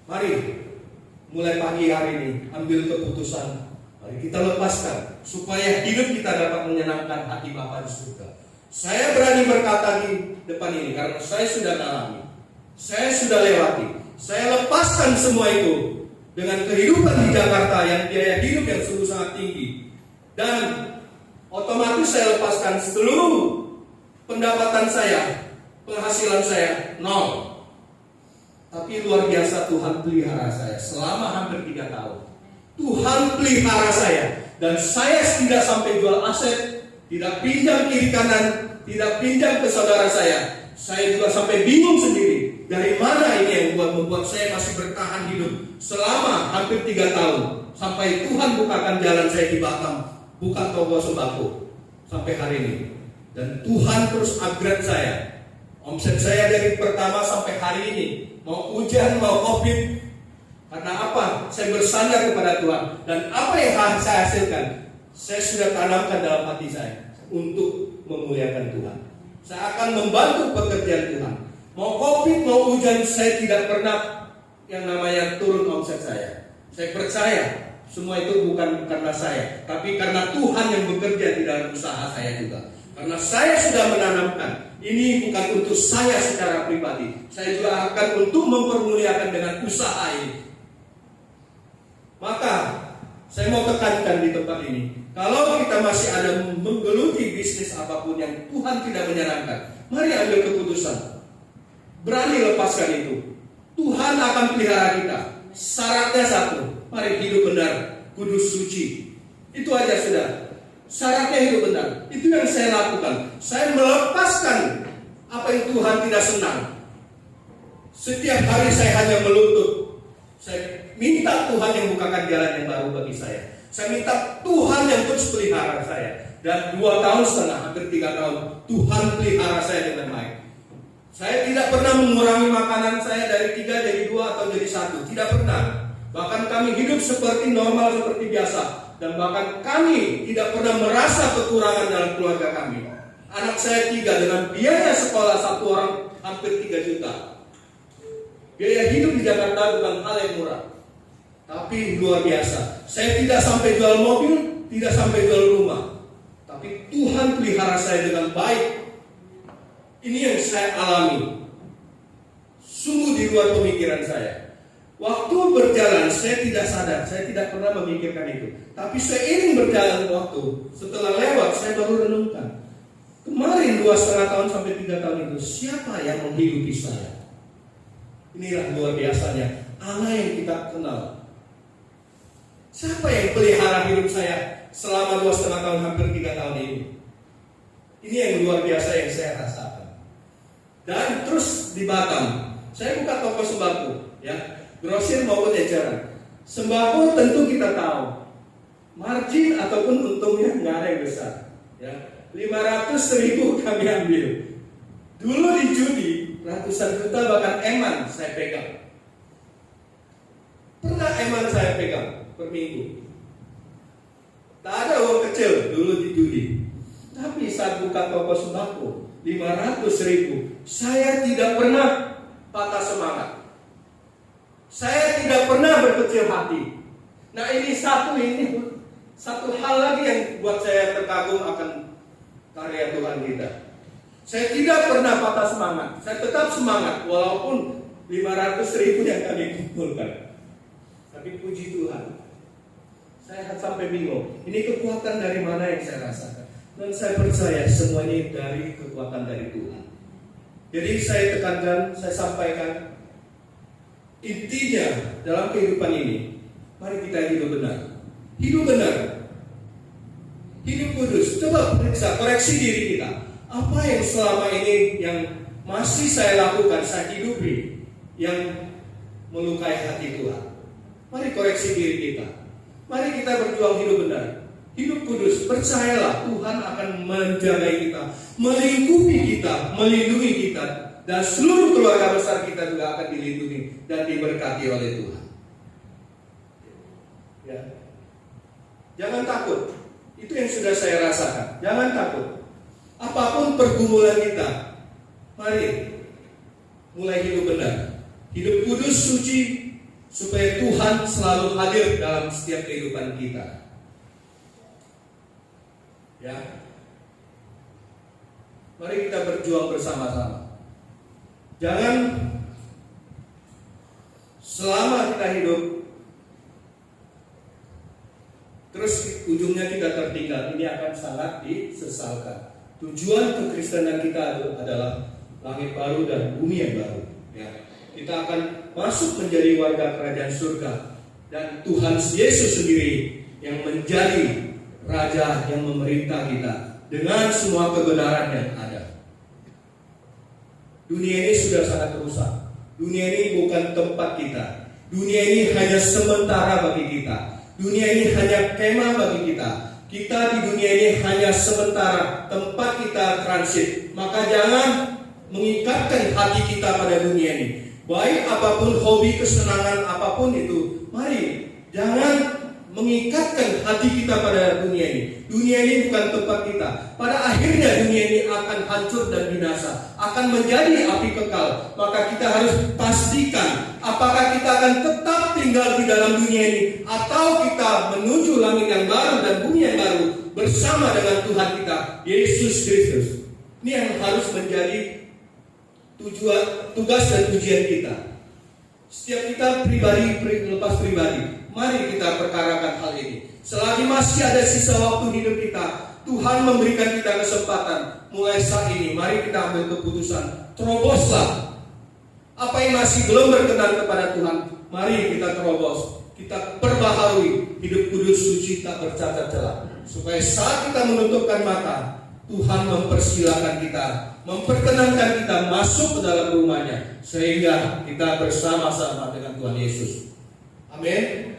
Mari mulai pagi hari ini ambil keputusan. Mari kita lepaskan supaya hidup kita dapat menyenangkan hati Bapa di surga. Saya berani berkata di depan ini karena saya sudah alami. Saya sudah lewati. Saya lepaskan semua itu dengan kehidupan di Jakarta yang biaya hidup yang sungguh sangat tinggi. Dan otomatis saya lepaskan seluruh pendapatan saya, penghasilan saya, 0. Tapi luar biasa Tuhan pelihara saya selama hampir 3 tahun. Tuhan pelihara saya. Dan saya tidak sampai jual aset, tidak pinjam kiri kanan, tidak pinjam ke saudara saya. Saya juga sampai bingung sendiri. Dari mana ini yang membuat saya masih bertahan hidup selama hampir 3 tahun. Sampai Tuhan bukakan jalan saya di Batam, buka toko sembako sampai hari ini. Dan Tuhan terus upgrade saya. Omset saya dari pertama sampai hari ini, mau hujan, mau COVID. Karena apa? Saya bersandar kepada Tuhan. Dan apa yang saya hasilkan, saya sudah tanamkan dalam hati saya untuk memuliakan Tuhan. Saya akan membantu pekerjaan Tuhan. Mau COVID, mau hujan, saya tidak pernah yang namanya turun omset saya. Saya percaya semua itu bukan karena saya, tapi karena Tuhan yang bekerja di dalam usaha saya juga. Karena saya sudah menanamkan, ini bukan untuk saya secara pribadi. Saya juga akan untuk mempermuliakan dengan usaha ini. Maka saya mau tekankan di tempat ini, kalau kita masih ada menggeluti bisnis apapun yang Tuhan tidak menyenangkan, mari ambil keputusan. Berani lepaskan itu. Tuhan akan pelihara kita. Syaratnya satu, mari hidup benar, kudus, suci. Itu aja sudah. Syaratnya hidup benar. Itu yang saya lakukan. Saya melepaskan apa yang Tuhan tidak senang. Setiap hari saya hanya melutut. Saya minta Tuhan yang bukakan jalan yang baru bagi saya. Saya minta Tuhan yang terus pelihara saya. Dan 2 tahun setengah, hampir 3 tahun, Tuhan pelihara saya dengan baik. Saya tidak pernah mengurangi makanan saya dari 3 jadi 2 atau jadi 1. Tidak pernah. Bahkan kami hidup seperti normal, seperti biasa. Dan bahkan kami tidak pernah merasa kekurangan dalam keluarga kami. Anak saya 3 dengan biaya sekolah 1 orang hampir 3 juta. Biaya hidup di Jakarta bukan hal yang murah. Tapi luar biasa. Saya tidak sampai jual mobil, tidak sampai jual rumah. Tapi Tuhan pelihara saya dengan baik. Ini yang saya alami. Sungguh di luar pemikiran saya. Waktu berjalan saya tidak sadar, saya tidak pernah memikirkan itu. Tapi seiring berjalan waktu, setelah lewat saya baru renungkan. Kemarin 2,5 tahun sampai 3 tahun itu, siapa yang menghidupi saya? Inilah luar biasanya Allah yang kita kenal. Siapa yang pelihara hidup saya selama 2,5 tahun hampir 3 tahun ini? Ini yang luar biasa yang saya rasakan. Dan terus di Batam, saya buka toko sembako, ya, grosir maupun eceran. Sembako tentu kita tahu, margin ataupun untungnya nggak ada yang besar, ya. 500.000 kami ambil. Dulu di judi ratusan juta bahkan eman saya pegang. Pernah eman saya pegang per minggu. Tak ada uang kecil dulu di judi. Tapi saat buka toko sembako 500.000, saya tidak pernah patah semangat. Saya tidak pernah berkecil hati. Nah ini satu hal lagi yang buat saya terkagum akan karya Tuhan kita. Saya tidak pernah patah semangat. Saya tetap semangat walaupun 500.000 yang kami kumpulkan. Tapi puji Tuhan, saya sampai bingung. Ini kekuatan dari mana yang saya rasakan? Dan saya percaya semua ini dari kekuatan dari Tuhan. Jadi saya tekankan, saya sampaikan, intinya dalam kehidupan ini, mari kita hidup benar. Hidup benar. Hidup kudus. Coba periksa, koreksi diri kita. Apa yang selama ini yang masih saya lakukan, saya hidupi, yang melukai hati Tuhan. Mari koreksi diri kita. Mari kita berjuang hidup benar. Hidup kudus, percayalah Tuhan akan menjaga kita, melingkupi kita, melindungi kita, dan seluruh keluarga besar kita juga akan dilindungi dan diberkati oleh Tuhan. Ya. Jangan takut. Itu yang sudah saya rasakan. Jangan takut. Apapun pergumulan kita, mari mulai hidup benar, hidup kudus, suci, supaya Tuhan selalu hadir dalam setiap kehidupan kita. Ya, mari kita berjuang bersama-sama. Jangan selama kita hidup terus ujungnya kita tertinggal. Ini akan sangat disesalkan. Tujuan kekristenan kita adalah langit baru dan bumi yang baru. Ya, kita akan masuk menjadi warga kerajaan surga, dan Tuhan Yesus sendiri yang menjadi Raja yang memerintah kita dengan semua kebenaran yang ada. Dunia ini sudah sangat rusak. Dunia ini bukan tempat kita. Dunia ini hanya sementara bagi kita. Dunia ini hanya kemah bagi kita. Kita di dunia ini hanya sementara, tempat kita transit. Maka jangan mengikatkan hati kita pada dunia ini. Baik apapun hobi, kesenangan apapun itu, mari jangan mengikatkan hati kita pada dunia ini. Dunia ini bukan tempat kita. Pada akhirnya dunia ini akan hancur dan binasa, akan menjadi api kekal. Maka kita harus pastikan apakah kita akan tetap tinggal di dalam dunia ini, atau kita menuju langit yang baru dan bumi yang baru bersama dengan Tuhan kita, Yesus Kristus. Ini yang harus menjadi tujuan, tugas dan ujian kita. Setiap kita pribadi, lepas pribadi, mari kita perkarakan hal ini. Selagi masih ada sisa waktu hidup kita, Tuhan memberikan kita kesempatan. Mulai saat ini, mari kita ambil keputusan. Teroboslah. Apa yang masih belum berkenan kepada Tuhan, mari kita terobos. Kita perbaharui hidup kudus, suci, tak bercacat celah. supaya saat kita menutupkan mata, Tuhan mempersilakan kita, memperkenankan kita masuk ke dalam rumahnya, sehingga kita bersama-sama dengan Tuhan Yesus. Amin.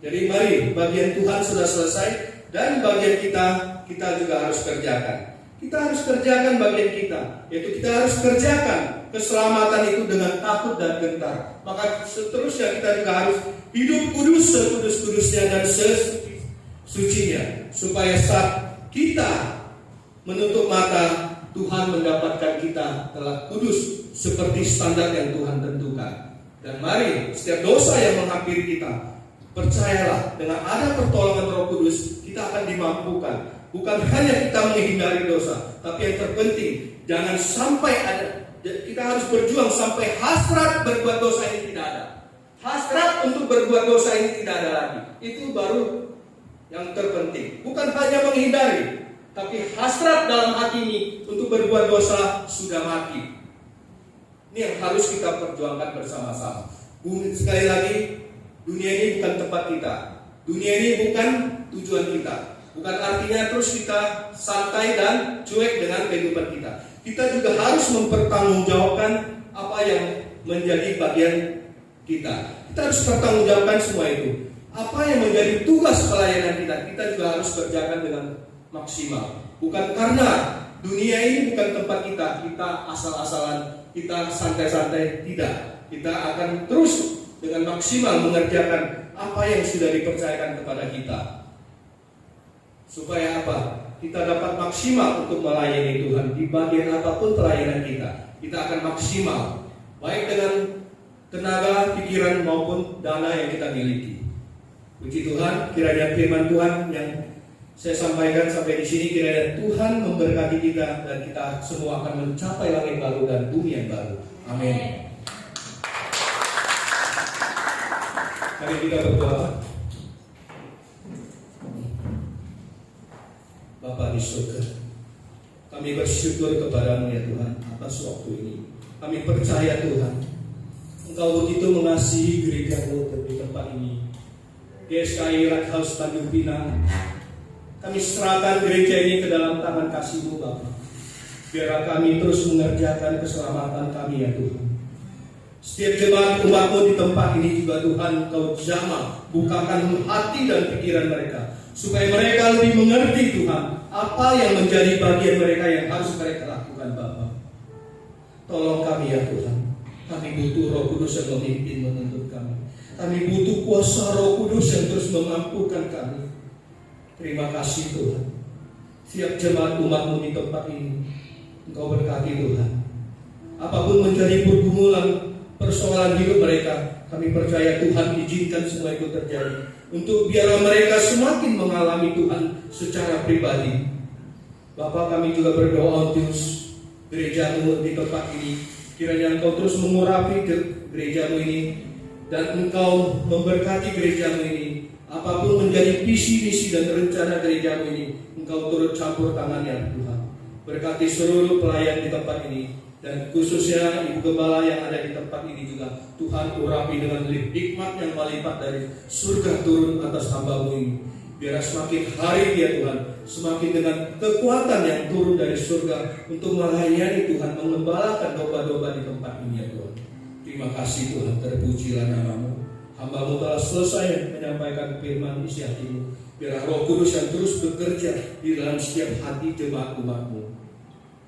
Jadi mari, bagian Tuhan sudah selesai, dan bagian kita juga harus kerjakan. Kita harus kerjakan bagian kita, yaitu kita harus kerjakan keselamatan itu dengan takut dan gentar. Maka seterusnya kita juga harus hidup kudus sekudus-kudusnya dan sesucinya, supaya saat kita menutup mata, Tuhan mendapatkan kita telah kudus seperti standar yang Tuhan tentukan. Dan mari, setiap dosa yang menghampiri kita, percayalah, dengan ada pertolongan Roh Kudus, kita akan dimampukan. Bukan hanya kita menghindari dosa, tapi yang terpenting, jangan sampai ada. Kita harus berjuang sampai hasrat berbuat dosa ini tidak ada. Hasrat untuk berbuat dosa ini tidak ada lagi. Itu baru yang terpenting. Bukan hanya menghindari, tapi hasrat dalam hati ini untuk berbuat dosa sudah mati. Ini yang harus kita perjuangkan bersama-sama. Sekali lagi, dunia ini bukan tempat kita. Dunia ini bukan tujuan kita. Bukan artinya terus kita santai dan cuek dengan kehidupan kita. Kita juga harus mempertanggungjawabkan apa yang menjadi bagian kita. Kita harus pertanggungjawabkan semua itu. Apa yang menjadi tugas pelayanan kita juga harus kerjakan dengan maksimal. Bukan karena dunia ini bukan tempat kita asal-asalan, kita santai-santai, tidak. Kita akan terus dengan maksimal mengerjakan apa yang sudah dipercayakan kepada kita. Supaya apa? Kita dapat maksimal untuk melayani Tuhan di bagian apapun pelayanan kita. Kita akan maksimal, baik dengan tenaga, pikiran maupun dana yang kita miliki. Puji Tuhan, kiranya firman Tuhan yang saya sampaikan sampai di sini, kiranya Tuhan memberkati kita dan kita semua akan mencapai langit baru dan bumi yang baru. Amin. Mari kita berdoa. Bapa di surga, kami bersyukur kepadamu ya Tuhan atas waktu ini. Kami percaya Tuhan, Engkau begitu mengasihi gereja-Mu di tempat ini. GSKI Lighthouse Tanjung Pinang, kami serahkan gereja ini ke dalam tangan kasih-Mu Bapa. Biarlah kami terus mengerjakan keselamatan kami ya Tuhan. Setiap jemaat umat-Mu di tempat ini juga Tuhan, Engkau jamah, bukakan hati dan pikiran mereka, supaya mereka lebih mengerti Tuhan apa yang menjadi bagian mereka yang harus mereka lakukan Bapa. Tolong kami ya Tuhan. Kami butuh Roh Kudus yang memimpin menuntun kami. Kami butuh kuasa Roh Kudus yang terus memampukan kami. Terima kasih Tuhan. Siap jemaat umat-Mu di tempat ini, Engkau berkati Tuhan. Apapun menjadi pergumulan persoalan hidup mereka, kami percaya Tuhan izinkan semua itu terjadi, untuk biarlah mereka semakin mengalami Tuhan secara pribadi. Bapa, kami juga berdoa untuk gereja-Mu di tempat ini. Kiranya Engkau terus mengurapi gereja-Mu ini, dan Engkau memberkati gereja-Mu ini. Apapun menjadi visi-misi dan rencana gereja-Mu ini, Engkau turut campur tangannya Tuhan. Berkati seluruh pelayan di tempat ini, dan khususnya Ibu Gembala yang ada di tempat ini juga. Tuhan urapi dengan hikmat yang melipat dari surga turun atas hamba-Mu ini. Biar semakin hari dia Tuhan, semakin dengan kekuatan yang turun dari surga untuk melayani Tuhan, mengembalakan domba-domba di tempat ini ya Tuhan. Terima kasih Tuhan, terpujilah nama-Mu. Hamba-Mu telah selesai menyampaikan firman isi hati-Mu. Biar Roh Kudus yang terus bekerja di dalam setiap hati jemaat umat-Mu.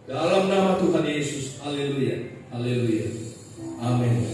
Dalam nama Tuhan Yesus, haleluya, haleluya, amin.